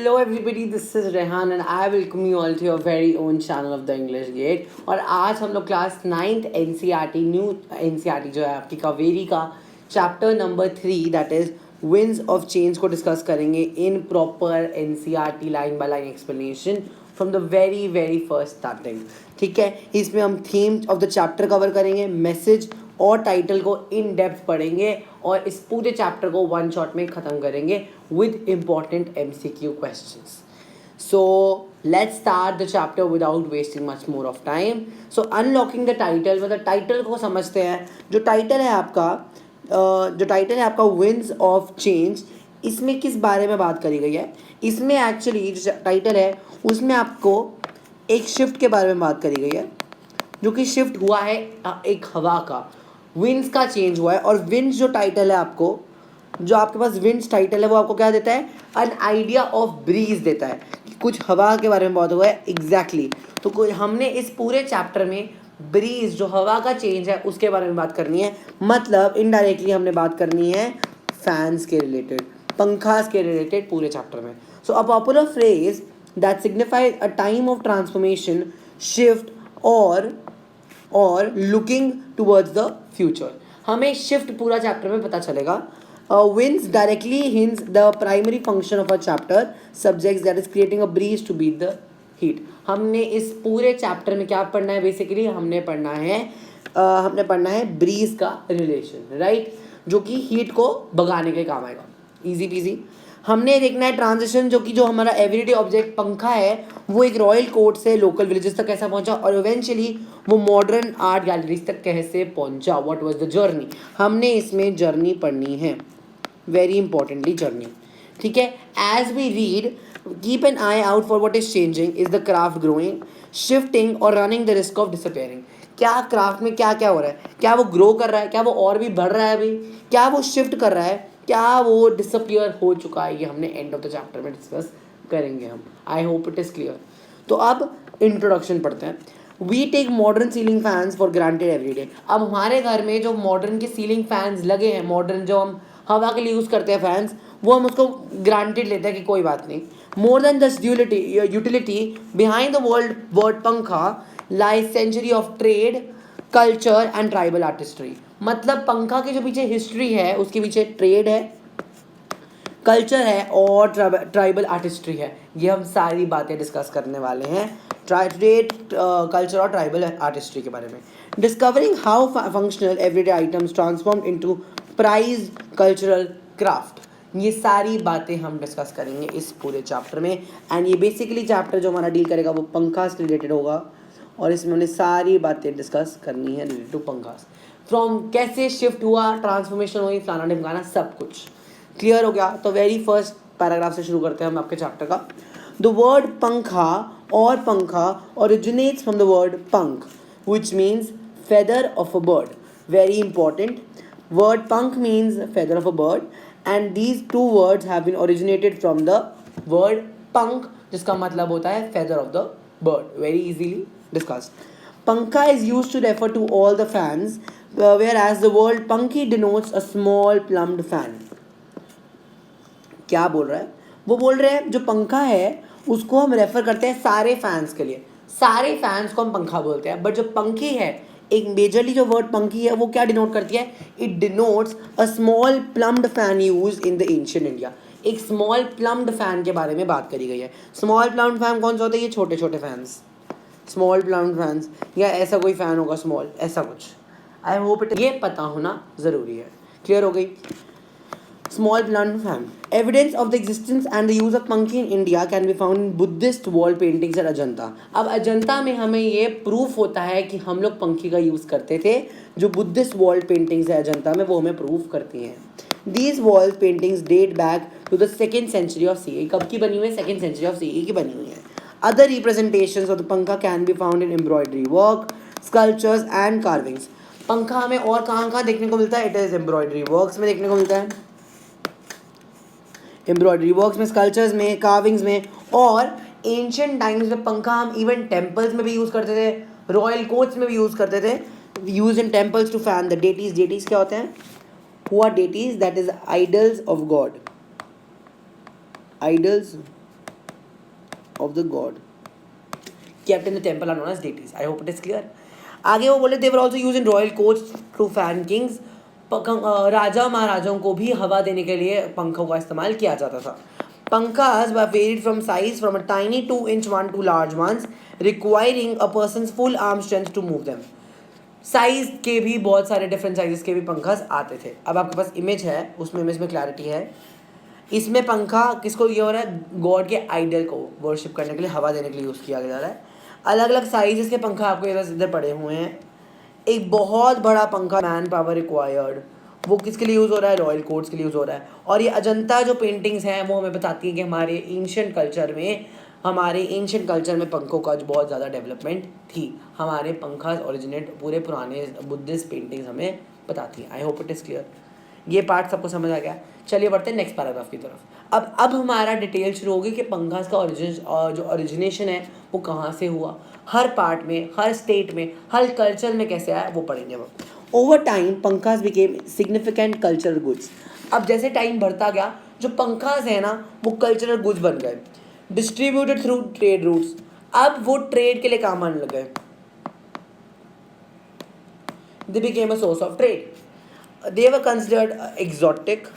Hello everybody, this is Rehan and I welcome you all to your very own channel of the English Gate। और आज हम लोग class 9th NCERT new NCERT जो है आपकी कावेरी का chapter number 3 that is winds of change को discuss करेंगे in proper NCERT line by line explanation from the very first starting. ठीक है, इसमें हम theme of the chapter cover करेंगे, मैसेज और टाइटल को इन डेप्थ पढ़ेंगे और इस पूरे चैप्टर को वन शॉट में ख़त्म करेंगे with important MCQ questions. So let's start the chapter without wasting much more of time. So unlocking the title, मतलब टाइटल को समझते हैं। जो टाइटल है आपका विंड्स ऑफ चेंज, इसमें किस बारे में बात करी गई है? इसमें एक्चुअली जो टाइटल है उसमें आपको एक शिफ्ट के बारे में बात करी गई है, जो कि शिफ्ट हुआ है एक हवा का, विंड्स का चेंज हुआ है। और विंड्स जो टाइटल है आपको, जो आपके पास विंड्स टाइटल है वो आपको क्या देता है? एन आइडिया ऑफ ब्रीज देता है कि कुछ हवा के बारे में बात हुआ है एग्जैक्टली। तो कोई हमने इस पूरे चैप्टर में ब्रीज जो हवा का चेंज है उसके बारे में बात करनी है, मतलब इनडायरेक्टली हमने बात करनी है फैंस के रिलेटेड, पंखास के रिलेटेड पूरे चैप्टर में। So a popular phrase that signifies a time of transformation, shift और लुकिंग टूवर्ड्स द फ्यूचर। हमें शिफ्ट पूरा चैप्टर में पता चलेगा। Winds directly hints the primary function of a chapter subjects that is creating a breeze to beat the heat. हमने इस पूरे chapter में क्या पढ़ना है? बेसिकली हमने पढ़ना है ब्रीज का रिलेशन, राइट, जो कि हीट को भगाने के काम आएगा। Easy PG. हमने देखना है ट्रांजिशन, जो हमारा एवरीडे ऑब्जेक्ट पंखा है वो एक रॉयल कोर्ट से लोकल विलेजेस तक कैसा पहुंचा और इवेंचुअली वो मॉडर्न आर्ट गैलरीज तक कैसे पहुंचा। What was the journey? हमने इसमें जर्नी पढ़नी है, वेरी इंपॉर्टेंटली जर्नी। ठीक है, as we read keep an eye out for what is changing, is the craft growing, shifting और running the risk of disappearing. क्या क्राफ्ट में क्या क्या हो रहा है? क्या वो ग्रो कर रहा है? क्या वो और भी बढ़ रहा है अभी? क्या वो शिफ्ट कर रहा है? क्या वो डिसअपियर हो चुका है? ये हमने एंड ऑफ द चैप्टर में डिस्कस करेंगे हम। I hope it is clear. तो अब इंट्रोडक्शन पढ़ते हैं। We take modern ceiling fans for granted every day. अब हमारे घर में जो मॉडर्न के सीलिंग फैंस लगे हैं, मॉडर्न जो हम हवा के लिए यूज़ करते हैं फैंस, वो हम उसको ग्रांटेड लेते हैं कि कोई बात नहीं। More than this utility behind the word pankha lies century of trade, culture and tribal artistry. मतलब पंखा के जो पीछे हिस्ट्री है उसके पीछे ट्रेड है, कल्चर है और ट्राइबल आर्टिस्ट्री है। ये हम सारी बातें डिस्कस करने वाले हैं ट्रेड, कल्चर और ट्राइबल आर्टिस्ट्री के बारे में। Discovering how functional everyday items transform into prize cultural craft. ये सारी बातें हम डिस्कस करेंगे इस पूरे चैप्टर में। एंड ये बेसिकली चैप्टर जो हमारा डील करेगा वो पंखा से रिलेटेड होगा और इसमें हमने सारी बातें डिस्कस करनी है रिलेटेड टू पंखास। फ्रॉम कैसे शिफ्ट हुआ, ट्रांसफॉर्मेशन हुई, फलाना ढिमकाना, सब कुछ क्लियर हो गया। तो वेरी फर्स्ट पैराग्राफ से शुरू करते हैं हम आपके चैप्टर का। द वर्ड पंखा ओरिजिनेट्स फ्रॉम द वर्ड पंख which means feather of a bird. Very important. Word punk means feather of a bird and these two words have been originated from the word punk जिसका मतलब होता है feather of the bird. Very easily discussed. Panka is used to refer to all the fans whereas the word punky denotes a small plumed fan. क्या बोल रहा है? वो बोल रहे हैं जो पंखा है उसको हम रेफर करते हैं सारे फैंस के लिए, सारे फैंस को हम पंखा बोलते हैं। बट जो पंखी है, एक मेजरली जो वर्ड पंखी है वो क्या डिनोट करती है? It denotes a small plumed fan use in the ancient India. एक स्मॉल प्लम्ड फैन के बारे में बात करी गई है। स्मॉल प्लम्ड फैन कौन सा होता है? ये छोटे छोटे फैंस, स्मॉल प्लम्ड फैंस, या ऐसा कोई फैन होगा स्मॉल, ऐसा कुछ। आई होप इट, ये पता होना ज़रूरी है। क्लियर हो गई? Small blunt fan. Evidence of the existence and the use of पंखी in India can be found in Buddhist wall paintings at Ajanta. अब अजंता में हमें ये प्रूफ होता है कि हम लोग पंखी का यूज़ करते थे। जो बुद्धिस्ट वॉल पेंटिंग्स है अजंता में वो हमें प्रूफ करती हैं। These wall paintings date back to the 2nd century of CE। कब की बनी हुई है? 2nd century of CE की बनी हुई है। Other representations of the पंखा can be found in embroidery work, sculptures and carvings। पंखा हमें और कहाँ देखने को मिलता है? It is embroidery works में देखने को मिलता है, एम्ब्रॉयडरी वर्क्स में, स्कल्पचर्स में, कार्विंग्स में। और एंशियंट टाइम्स में पंखा हम इवन टेम्पल्स में भी यूज़ करते थे, रॉयल कोर्ट्स में भी यूज़ करते थे। Use in temples to fan the deities. Deities क्या होते हैं? हुआ deities that is idols of god, idols of the god kept in the temple are known as deities. I hope it is clear. आगे वो बोले they were also used in royal courts to fan kings. राजा महाराजाओं को भी हवा देने के लिए पंखों का इस्तेमाल किया जाता था. Pankhas were varied from size from a tiny 2-inch one to large ones, requiring a person's full arm strength to move them. Size के भी बहुत सारे डिफरेंट साइजेस के भी पंखास आते थे. अब आपके पास इमेज है, उसमें इमेज में क्लैरिटी है. इसमें पंखा किसको ये हो रहा है, गॉड के आइडल को वर्शिप करने के लिए, हवा देने के लिए यूज़ किया जा रहा है. अलग अलग साइजेस के पंखा आपको इधर पड़े हुए हैं. एक बहुत बड़ा पंखा मैन पावर रिक्वायर्ड, वो किसके लिए यूज़ हो रहा है, रॉयल कोर्ट्स के लिए यूज़ हो रहा है. और ये अजंता जो पेंटिंग्स हैं वो हमें बताती हैं कि हमारे एंशिएंट कल्चर में पंखों का जो बहुत ज़्यादा डेवलपमेंट थी. हमारे पंखा ओरिजिनेट पूरे पुराने बुद्धिस्ट पेंटिंग्स हमें बताती हैं. आई होप इट इज़ क्लियर. ये पार्ट सबको समझ आ गया. चलिए बढ़ते हैं नेक्स्ट पैराग्राफ की तरफ. अब हमारा डिटेल शुरू होगी कि पंखास का जो ओरिजिनेशन है वो कहाँ से हुआ, हर पार्ट में, हर स्टेट में, हर कल्चर में कैसे आया वो पढ़ेंगे हम. Over time pankhas became significant cultural goods. अब जैसे टाइम बढ़ता गया जो पंखास है ना वो कल्चरल गुड्स बन गए. डिस्ट्रीब्यूटेड थ्रू ट्रेड रूट्स, अब वो ट्रेड के लिए काम आने लगे. They became a source of trade. They were considered exotic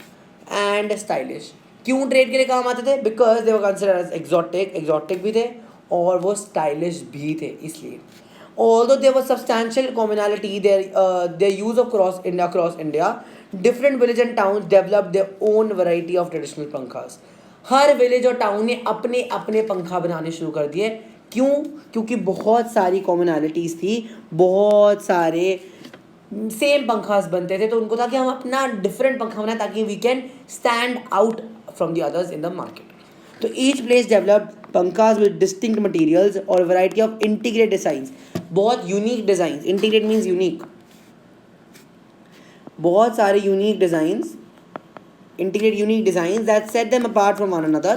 and stylish. क्यों ट्रेड के लिए काम आते थे, because they were considered as exotic भी थे और वो स्टाइलिश भी थे. इसलिए although there was substantial commonality their use across India, different villages and towns developed their own variety of traditional pankhas. हर विलेज और टाउन ने अपने अपने पंखा बनाने शुरू कर दिए. क्यों, क्योंकि बहुत सारी कॉमनैलिटीज़ थी, बहुत सारे सेम पंखास बनते थे, तो उनको था कि हम अपना डिफरेंट पंखा बनाए ताकि we can stand out from the others in the market. तो each place developed pankhas with distinct materials और वैरायटी ऑफ इंटीग्रेट डिजाइंस. बहुत unique designs, integrate means unique, बहुत सारे unique designs, integrate unique designs that set them apart from one another.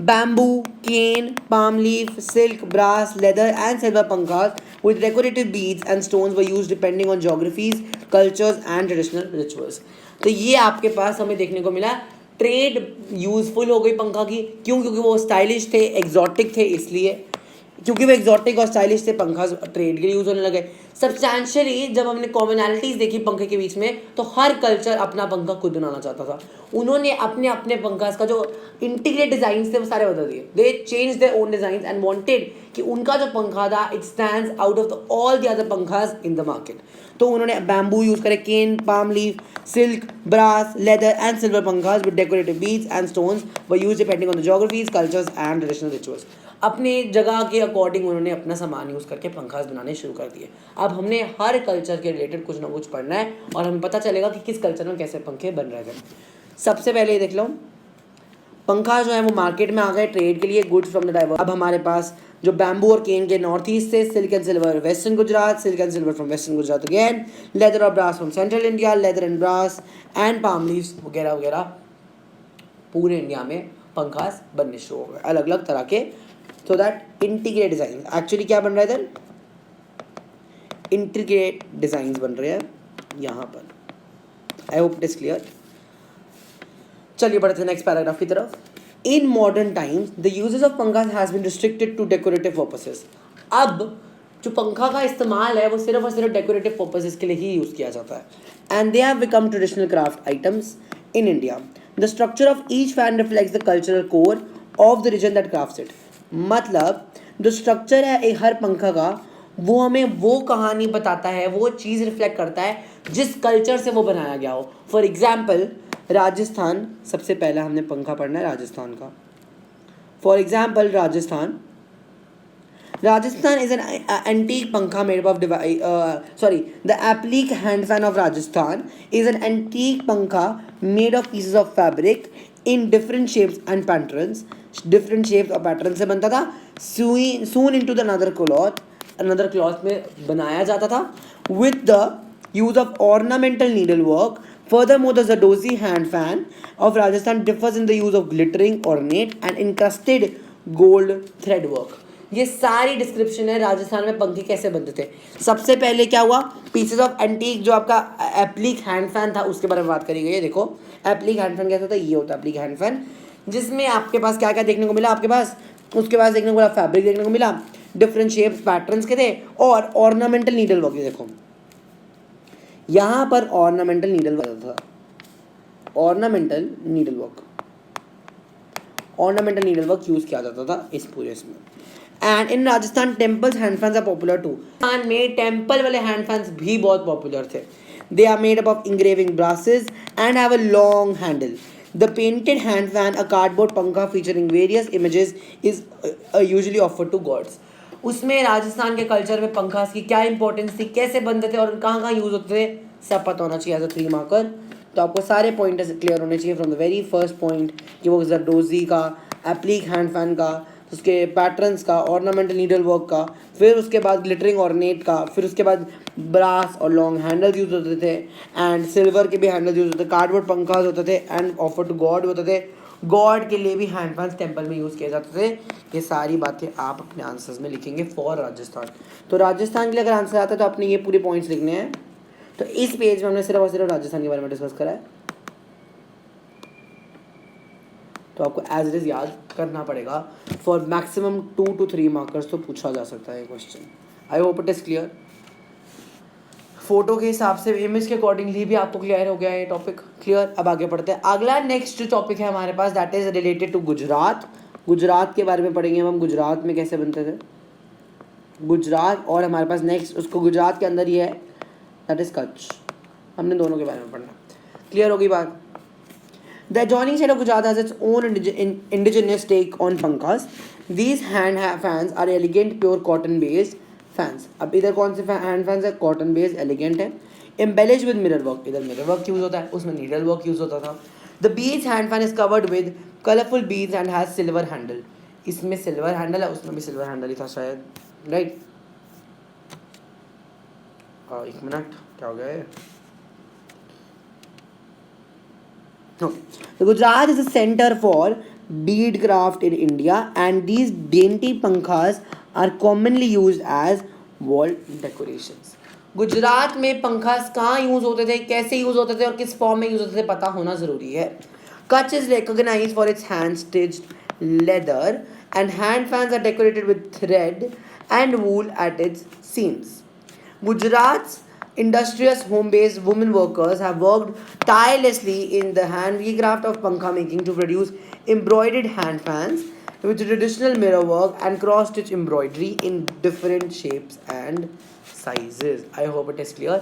Bamboo, cane, palm leaf, silk, brass, leather and silver pankhas with decorative beads and stones were used depending on geographies, cultures and traditional rituals. तो ये आपके पास हमें देखने को मिला. Trade useful हो गई पंखा की. क्यों, क्योंकि वो स्टाइलिश थे, एग्जॉटिक थे, इसलिए क्योंकि वो एग्जॉटिक और स्टाइलिश थे पंखा ट्रेड के लिए यूज़ होने लगे. सब्सटैंशियली जब हमने कॉमनैलिटीज़ देखी पंखे के बीच में तो हर कल्चर अपना पंखा खुद बनाना चाहता था. उन्होंने अपने अपने पंखास का जो इंटीग्रेट डिज़ाइन थे वो सारे बदल दिए. They change their own design and wanted कि उनका जो पंखा था it stands out of all the other pankhas in the market. तो उन्होंने बैम्बू यूज़ करे, cane, palm leaf, silk, brass, leather and silver pankhas with decorative beads and stones were use depending on the geographies, cultures and traditional rituals. अपने जगह के according उन्होंने अपना सामान use करके पंखास बनाने शुरू कर दिए. अब हमने हर कल्चर के रिलेटेड कुछ ना कुछ पढ़ना है और हमें पता चलेगा कि किस कल्चर में कैसे पंखे बन रहे थे. सबसे पहले ये देख लो, पंखा जो है वो मार्केट में आ गए ट्रेड के लिए, गुड्स फ्रॉम द डाइवर्स. अब हमारे पास जो बैम्बू और केन के नॉर्थ ईस्ट से, silk and silver western Gujarat, silk and silver from western Gujarat again, leather और brass from central India, leather and brass and palm leaves वगैरह वगैरह पूरे इंडिया में पंखास बनने शुरू हो गए अलग अलग तरह के. So that integrate design, actually क्या बन रहा है इधर, इंटीग्रेट डिजाइन बन रहे हैं यहाँ पर. I hope it is clear. चलिए बढ़ते हैं नेक्स्ट पैराग्राफ की तरफ. In modern times the usages of pankhas has been restricted to decorative purposes. अब जो पंखा का इस्तेमाल है वो सिर्फ और सिर्फ डेकोरेटिव पर्पसेस के लिए ही यूज़ किया जाता है. And they have become traditional craft items in India. The structure of each fan reflects the cultural core of the region that crafts it. मतलब जो स्ट्रक्चर है एक हर पंखा का वो हमें वो कहानी बताता है, वो चीज़ रिफ्लेक्ट करता है जिस कल्चर से वो बनाया गया हो. फॉर एग्जाम्पल राजस्थान, सबसे पहला हमने पंखा पढ़ना है राजस्थान का. For example Rajasthan is an antique pankha made of the applique hand fan of Rajasthan is an antique pankha made of pieces of fabric in different shapes and patterns. Different shapes और patterns से बनता था. sewn into the another cloth में बनाया जाता था with the use of ornamental needlework. Furthermore, the Zadozi hand fan of Rajasthan differs in the use of glittering, ornate and encrusted gold thread work. ये सारी description है राजस्थान में पंखे कैसे बनते थे. सबसे पहले क्या हुआ, पीसेज ऑफ एंटीक जो आपका एप्लिक हैंड फैन था उसके बारे में बात करी गई है. देखो एप्लिक हैंड फैन कैसा होता है, ये होता है एप्लिक हैंड फैन, जिसमें आपके पास क्या क्या देखने को मिला. आपके पास उसके बाद देखने को मिला फैब्रिक, देखने को मिला डिफरेंट शेप्स पैटर्न्स के थे, और ऑर्नामेंटल नीडल वर्क। देखो यहाँ पर ऑर्नामेंटल नीडल वर्क था, ornamental needle work, ornamental needle work use किया जाता था इस पूरे इसमें। And in Rajasthan temples hand fans are popular too. Rajasthan में टेम्पल वाले हैंड फैंस भी बहुत पॉपुलर थे। They are made up of engraving brasses and have a long handle. The painted hand fan, a cardboard पंखा featuring various images, is usually offered to gods. उसमें राजस्थान के culture में पंखास की क्या इंपॉर्टेंस थी, कैसे बनते थे और कहाँ कहाँ यूज होते थे, सब पता होना चाहिए एज अ 3 मार्कर। तो आपको सारे पॉइंटर्स क्लियर होने चाहिए from the very first point कि वो जरदोजी का, एप्लीक हैंड फैन का, उसके पैटर्न्स का, ऑर्नामेंटल नीडल वर्क का, फिर उसके बाद ग्लिटरिंग ऑर्नेट का, फिर उसके बाद ब्रास और लॉन्ग हैंडल्स यूज होते थे, एंड सिल्वर के भी हैंडल्स यूज होते थे, कार्डबोर्ड पंखास होते थे, एंड ऑफर टू गॉड होते थे। गॉड के लिए भी हैंड फैंस टेम्पल में यूज़ किए जाते थे। ये सारी बातें आप अपने आंसर्स में लिखेंगे फॉर राजस्थान। तो राजस्थान के लिए अगर आंसर आता है तो आपने ये पूरे पॉइंट्स लिखने हैं। तो इस पेज में हमने सिर्फ और सिर्फ राजस्थान के बारे में डिस्कस करा है, तो आपको एज इट इज याद करना पड़ेगा। फॉर मैक्सिमम 2 to 3 मार्कर्स तो पूछा जा सकता है ये question. I hope it is clear. Photo के हिसाब से, इमेज के अकॉर्डिंगली भी आपको क्लियर हो गया ये टॉपिक। क्लियर। अब आगे बढ़ते हैं। अगला नेक्स्ट जो टॉपिक है हमारे पास, that is related to Gujarat. Gujarat के बारे में पढ़ेंगे हम गुजरात में कैसे बनते थे गुजरात, और हमारे पास नेक्स्ट उसको गुजरात के अंदर ही है, दैट इज कच्छ। हमने दोनों के बारे में पढ़ना। क्लियर होगी बात। The adjoining state of Gujarat has its own indigenous take on pankhas. These hand fans are elegant, pure cotton based fans. अब इधर कौन से हैंड फैंस है, कॉटन बेस्ड एलिगेंट है, embellished with mirror work। इधर mirror work use होता है, उसमें नीडल वर्क यूज होता था। The beads hand fan is covered with colorful beads and has silver handle। इसमें सिल्वर हैंडल है, उसमें भी सिल्वर हैंडल ही था शायद, राइट। एक मिनट, क्या हो गया है। The Gujarat is a center for bead craft in India, and these dainty pankhas are commonly used as wall decorations. Gujarat में पंखास कहाँ यूज होते थे, कैसे यूज होते थे और किस फॉर्म में यूज होते थे, पता होना जरूरी है। Kutch is recognized for its hand stitched leather, and hand fans are decorated with thread and wool at its seams. Gujarat's industrious home-based women workers have worked tirelessly in the handicraft of pankha making to produce embroidered hand fans with traditional mirror work and cross-stitch embroidery in different shapes and sizes. I hope it is clear.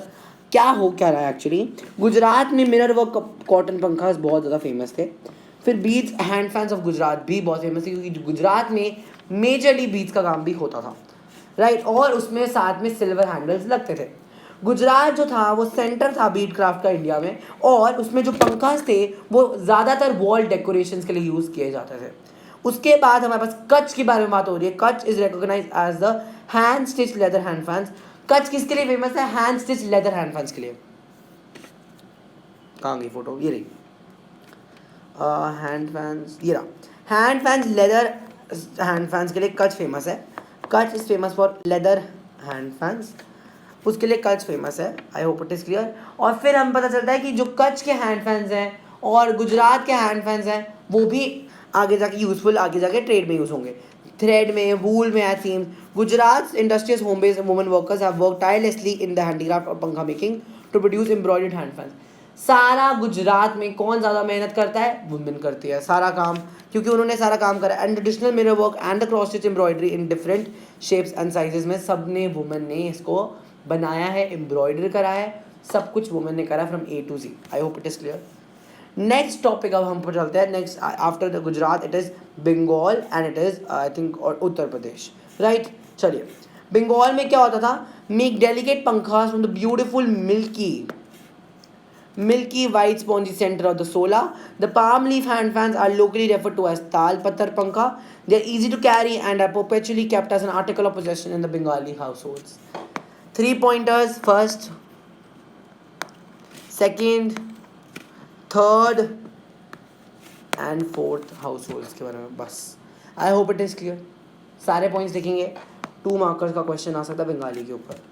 क्या रहा है actually, Gujarat में mirror work cotton पंखास बहुत ज़्यादा famous थे। फिर beads hand fans of Gujarat भी बहुत फेमस थे, क्योंकि गुजरात में मेजरली बीड्स का काम भी होता था, राइट, और उसमें साथ में सिल्वर हैंडल्स लगते थे। गुजरात जो था वो सेंटर था बीड क्राफ्ट का इंडिया में, और उसमें जो पंखास थे वो ज़्यादातर वॉल डेकोरेशंस के लिए यूज़ किए जाते थे। उसके बाद हमारे पास कच्छ के बारे में बात हो रही है। Kutch is recognise as the hand stitch leather hand fans. Kutch किसके लिए फेमस है, hand stitch leather hand fans के लिए। कहाँ गई फोटो, ये रही हैंड फैंस, ये रहा hand fans leather hand fans के लिए कच्छ फेमस है। Kutch is famous for leather hand fans, उसके लिए कच्छ फेमस है। आई होप इट इज क्लियर। और फिर हम पता चलता है कि जो कच्छ के हैंड फैंस हैं और गुजरात के हैंड फैंस हैं वो भी आगे जाके यूजफुल, आगे जाके ट्रेड में यूज होंगे, थ्रेड में, वूल में, at seams. Gujarat industrious home based women workers have work tirelessly in the handicraft और पंखा making to produce embroidered hand fans. सारा गुजरात में कौन ज़्यादा मेहनत करता है, वुमेन करती है सारा काम, क्योंकि उन्होंने सारा काम करा। And traditional mirror work and the cross stitch embroidery in different shapes and sizes में सब ने वुमेन ने इसको बनाया है, एम्ब्रॉयडर करा है, सब कुछ वुमेन ने करा from A to Z। I hope it is clear. Next topic अब हम पर चलते हैं। Next after the Gujarat it is Bengal and it is I think और उत्तर प्रदेश, राइट। चलिए, बंगाल में क्या होता था, make delicate pankhas from the beautiful milky white spongy center of the sola. The palm leaf hand fans are locally referred to as tal pattar pankha. They are easy to carry and are perpetually kept as an article of possession in the Bengali households. 3 pointers, first, second, third and fourth households के बारे में बस। I hope it is clear. सारे points देखेंगे, 2 markers का question आ सकता है बंगाली के ऊपर।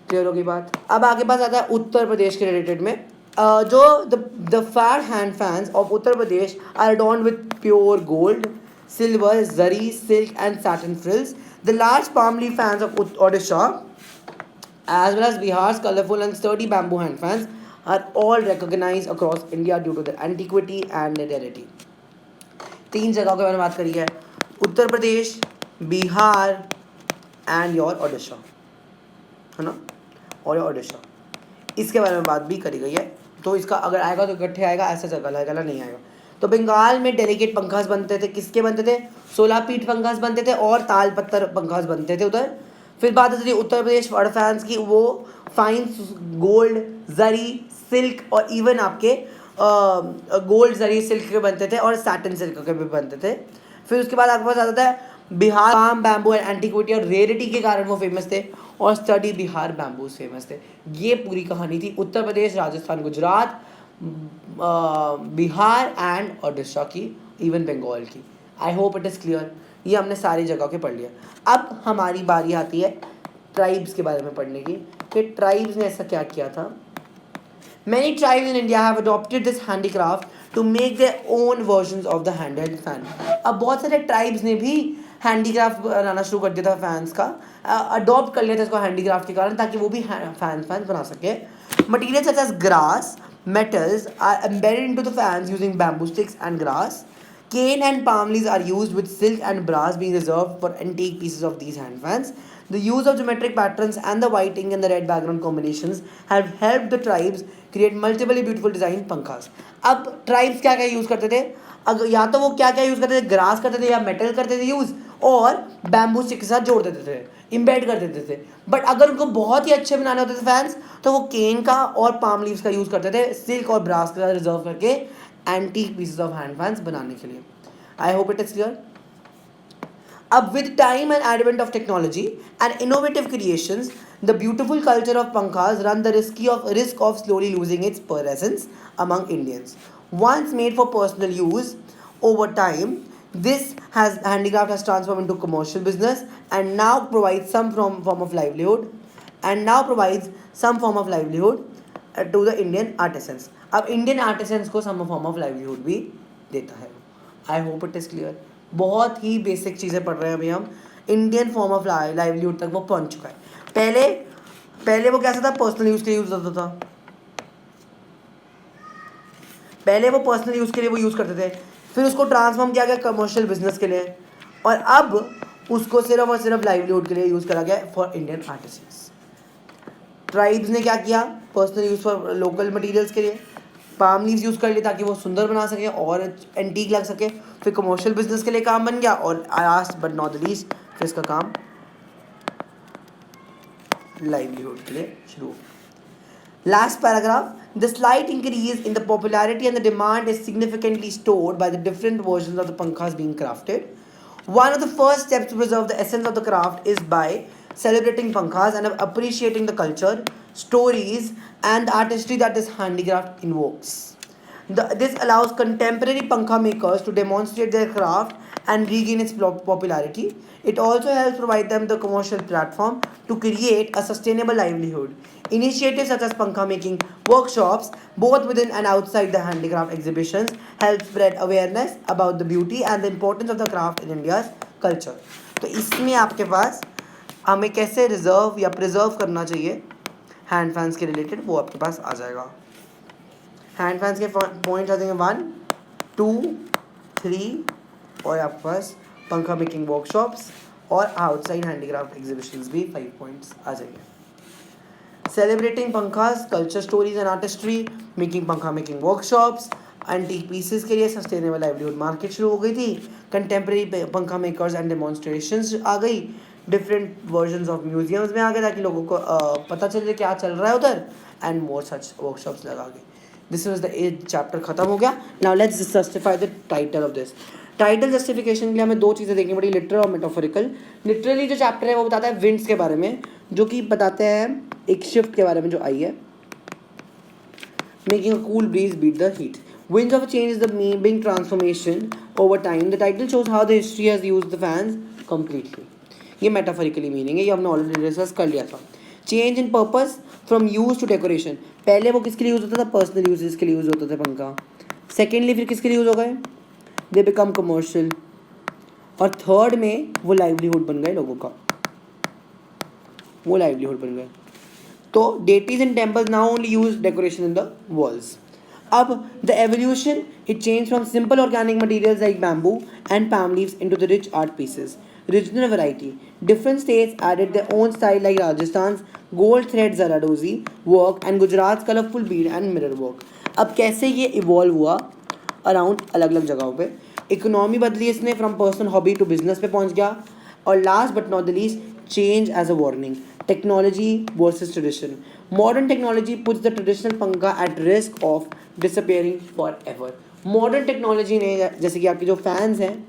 क्लियर होगी बात। अब आगे बात आता है उत्तर प्रदेश के रिलेटेड में। जो the fat hand fans of Uttar Pradesh are adorned with pure gold, silver, zari, silk, and satin frills. The large palm leaf fans of Odisha, as well as Bihar's colorful and sturdy bamboo hand fans, are all recognized across India due to their antiquity and their rarity. तीन जगहों के बारे में बात करी है, Uttar Pradesh, Bihar and your Odisha, है ना, और योर ओडिशा, इसके बारे में बात भी करी गई है. तो इसका अगर आएगा तो इकट्ठे आएगा, ऐसा जगह लगेगा नहीं आएगा. तो बंगाल में डेलिकेट पंखास बनते थे, किसके बनते थे, 16 पीठ पंखास बनते थे और ताल पत्थर पंखास बनते थे उधर. फिर बात होती थी उत्तर प्रदेश फड़ फैंस की, वो फाइन गोल्ड, जरी, सिल्क और इवन आपके गोल्ड जरी सिल्क के बनते थे और सैटिन सिल्क के भी बनते थे. फिर उसके बाद आपके पास आता है Bihar palm bamboo and antiquity और रेयरिटी के कारण वो फेमस थे, और स्टडी बिहार बैम्बूज फेमस थे. ये पूरी कहानी थी उत्तर प्रदेश, राजस्थान, गुजरात, बिहार एंड ओडिशा की, इवन बंगाल की. आई होप इट इज़ क्लियर. ये हमने सारी जगह के पढ़ लिया. अब हमारी बारी आती है ट्राइब्स के बारे में पढ़ने की कि ट्राइब्स ने ऐसा क्या किया था. Many tribes in India have adopted this handicraft to make their own versions of the handheld fan. अब बहुत सारे ट्राइब्स ने भी हैंडीक्राफ्ट बनाना शुरू कर दिया था फैंस का, अडॉप्ट कर लिया था इसको हैंडीक्राफ्ट के कारण, ताकि वो भी फैंस बना सके. Material such as grass, metals are embedded into the fans using bamboo sticks and grass. Cane and palm leaves are used with silk and brass being reserved for antique pieces of these hand fans. The use of geometric patterns and the white ink and the red background combinations have helped the tribes create multiple beautiful design पंखास. अब tribes क्या क्या use करते थे, अगर या तो वो क्या क्या यूज़ करते थे, ग्रास करते थे या मेटल करते थे यूज़, और बैम्बू स्टिक के साथ जोड़ देते थे, इम्बेड कर देते थे. बट अगर उनको बहुत ही अच्छे बनाने होते थे फैंस, तो वो केन का और पाम लीव्स का यूज़ करते थे, सिल्क और ब्रास के साथ रिजर्व करके antique pieces of hand fans बनाने के लिए. आई होप इट इज क्लियर. अब with time and advent of technology and innovative creations, the beautiful culture of pankhas run the risk of slowly losing its presence among Indians. Once made for personal use, over time, this handicraft has transformed into commercial business and now provides some form of livelihood to the Indian artisans. अब Indian artisans को some form of livelihood भी देता है. I hope it is clear. बहुत ही basic चीज़ें पढ़ रहे हैं अभी हम. इंडियन फॉर्म ऑफ लाइवलीहुड तक वो पहुंच चुका है. पहले वो कैसा था, पर्सनल यूज़ के लिए यूज़ होता था. पहले वो पर्सनल यूज़ के लिए वो यूज़ करते थे, फिर उसको ट्रांसफॉर्म किया गया कमर्शियल बिजनेस के लिए, और अब उसको सिर्फ और सिर्फ लाइवलीहुड के लिए यूज़ करा गया फॉर इंडियन आर्टिसंस. ट्राइब्स ने क्या किया, personal use for local materials के लिए पाम लीव्स यूज़ कर लिए ताकि वो सुंदर बना सके और एंटीक लग सके. फिर कमर्शियल बिजनेस के लिए काम बन गया, और last but not the least फिर इसका काम लाइवलीहुड के लिए शुरू हो. Last paragraph. The slight increase in the popularity and the demand is significantly stored by the different versions of the pankhas being crafted. One of the first steps to preserve the essence of the craft is by celebrating pankhas and appreciating the culture, stories, and the artistry that this handicraft invokes. This allows contemporary pankha makers to demonstrate their craft and regain its popularity. It also helps provide them the commercial platform to create a sustainable livelihood. Initiatives such as pankha making workshops, both within and outside the handicraft exhibitions, help spread awareness about the beauty and the importance of the craft in India's culture. तो इसमें आपके पास हमें कैसे reserve या preserve करना चाहिए hand fans के related, वो आपके पास आ जाएगा. हैंड फैंस के पॉइंट्स आ जाएंगे 1, 2, 3, और आपके पास पंखा मेकिंग वर्कशॉप्स और आउटसाइड हैंडीक्राफ्ट एग्जीबिशंस भी 5 पॉइंट्स आ जाएंगे. Celebrating pankhas, culture stories and artistry, making pankha making workshops, antique pieces के लिए सस्टेनेबल लाइवलीहुड मार्केट शुरू हो गई थी, कंटेम्प्रेरी पंखा मेकर्स एंड डेमोन्स्ट्रेशंस आ गई, डिफरेंट वर्जन्स ऑफ म्यूजियम्स में आ गए ताकि लोगों को पता चले क्या चल रहा है उधर, एंड मोर सच वर्कशॉप्स लगा गई. This was the 8th chapter खत्म हो गया. Now let's justify the title of this. Title justification के लिए हमें 2 चीज़ें देखनी पड़ी, लिटरल और मेटाफोरिकल. लिटरली जो चैप्टर है वो बताता है विंड्स के बारे में, जो कि बताते हैं एक शिफ्ट के बारे में जो आई है, making a cool breeze beat the heat. Winds of change is the being transformation over time. The title shows how the history has used the fans completely. ये मेटाफोरिकली मीनिंग है, ये हमने ऑलरेडी डिस्कस कर लिया था. Change in purpose from use to decoration, पहले वो किसके लिए यूज़ होता था, पर्सनल यूजेस के लिए यूज़ होता था पंखा। सेकेंडली फिर किसके लिए यूज़ हो गए, दे बिकम कमर्शियल। और थर्ड में वो लाइवलीहुड बन गए लोगों का, वो लाइवलीहुड बन गए। तो deities and temples now only use decoration in the walls. अब the evolution, it changed from simple organic materials like bamboo and palm leaves into the rich art pieces. Regional variety. Different states added their own style like Rajasthan's gold thread Zaradozi work and Gujarat's colorful bead and mirror work. अब कैसे ये evolve हुआ around अलग अलग जगहों पे, economy बदली इसने, from personal hobby to business पे पहुंच गया। और last but not the least, change as a warning, technology versus tradition. Modern technology puts the traditional pankha at risk of disappearing forever एवर। मॉडर्न टेक्नोलॉजी ने, जैसे कि आपके जो फैंस हैं,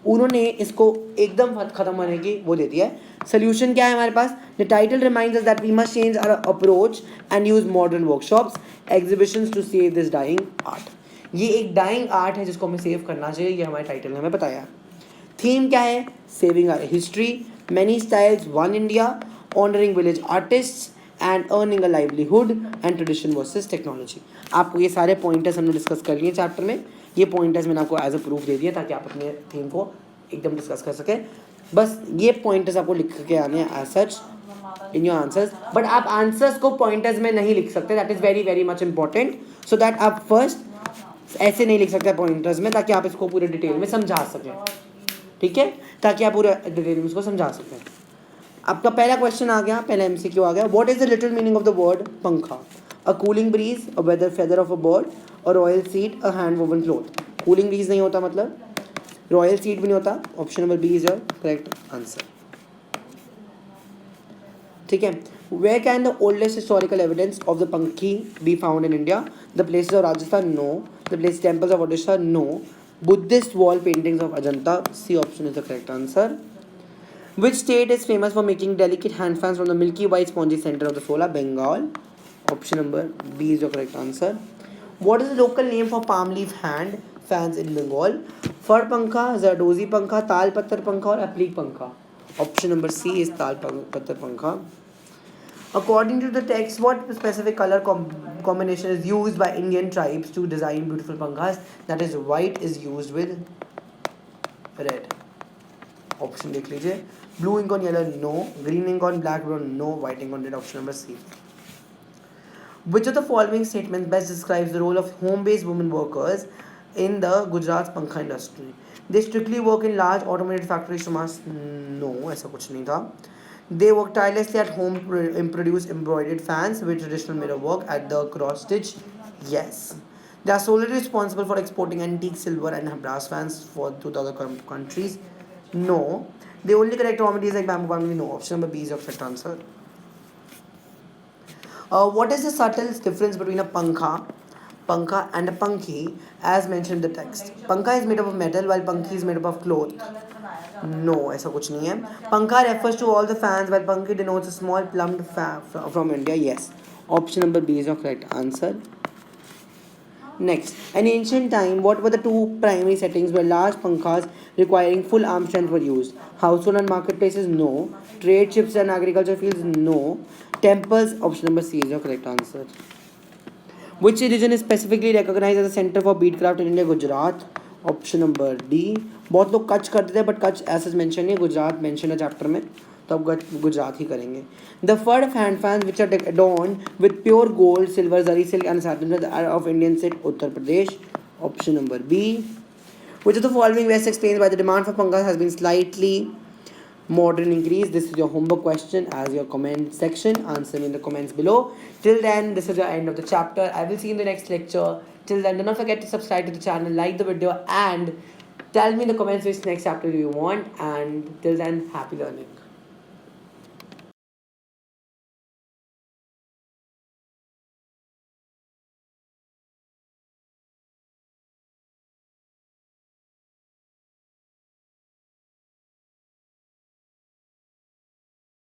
उन्होंने इसको एकदम खत्म होने की वो दे दिया है। सोल्यूशन क्या है हमारे पास, the title reminds us that we must change our approach and use modern workshops exhibitions to save this dying art. ये एक डाइंग आर्ट है जिसको हमें सेव करना चाहिए, ये हमारे टाइटल ने हमें बताया। थीम क्या है, saving our history, many styles one India, honouring village artist and earning a livelihood and tradition versus technology. आपको ये सारे पॉइंटर्स हमने डिस्कस कर लिए चैप्टर में। ये पॉइंटर्स मैंने आपको एज अ प्रूफ दे दिया ताकि आप अपने थीम को एकदम डिस्कस कर सकें। बस ये पॉइंटर्स आपको लिख के आने हैं as such in your answers, but आप आंसर्स को पॉइंटर्स में नहीं लिख सकते, that is very very much important, so that आप फर्स्ट ऐसे नहीं लिख सकते पॉइंटर्स में, ताकि आप इसको पूरे डिटेल में समझा सकें, ठीक है, ताकि आप पूरे डिटेल में इसको समझा सकें। आपका पहला क्वेश्चन आ गया, पहला एमसीक्यू आ गया, what is the little meaning of the word pankha, a cooling breeze, a weather feather of a bird, और royal seat, a hand woven cloth. Cooling breeze नहीं होता, मतलब रॉयल सीट भी नहीं होता। Option number B is your correct answer, ठीक है। Where can the oldest historical evidence of the pankhi be found in India, the places of Rajasthan, no, the place temples of Odisha, no, Buddhist wall paintings of Ajanta, C option is the correct answer. Which state is famous for making delicate hand fans from the milky white spongy center of the solar? Bengal. Option number B is your correct answer. What is the local name for palm leaf hand fans in Bengal? Fir pankha, Zardozi pankha, Tal pattar pankha, or Aplik pankha? Option number C is Tal pattar pankha. According to the text, what specific color combination is used by Indian tribes to design beautiful pankhas? That is, white is used with red. Option देख लीजिए, blue ink on yellow, no, green ink on black, no, white ink on red, option number C. Which of the following statements best describes the role of home-based women workers in the Gujarat पंखा industry? They strictly work in large automated factories to mass. No, ऐसा कुछ नहीं था. They work tirelessly at home and produce embroidered fans with traditional mirror work at the cross stitch. Yes. They are solely responsible for exporting antique silver and brass fans to the other countries. No. The only correct raw materials like bamboo palm, no. Option number B is your correct answer. What is the subtle difference between a pankha and a pankhi as mentioned in the text? Pankha is made up of metal while pankhi is made up of cloth. No, ऐसा कुछ नहीं है. Pankha refers to all the fans while pankhi denotes a small plumed fan from India. Yes. Option number B is your correct answer. Next, in ancient time, what were the two primary settings where large pankhas requiring full arm strength were used? Household and marketplaces, no. Trade ships and agriculture fields, no. Temples, option number C is your correct answer. Which region is specifically recognized as a center for beadcraft in India? Gujarat, option number D. बहुत लोग कच्छ करते थे, but Kutch ऐसा mention नहीं है, Gujarat mention है chapter में, तो अब गुजरात ही करेंगे. The fur hand fans which are adorned with pure gold, silver, zari silk and satin are of Indian state Uttar Pradesh. Option number B. Which of the following best explains why the demand for pankhas has been slightly modern increase? This is your homework question as your comment section. Answer me in the comments below. Till then, this is your end of the chapter. I will see you in the next lecture. Till then, do not forget to subscribe to the channel, like the video, and tell me in the comments which next chapter do you want. And till then, happy learning.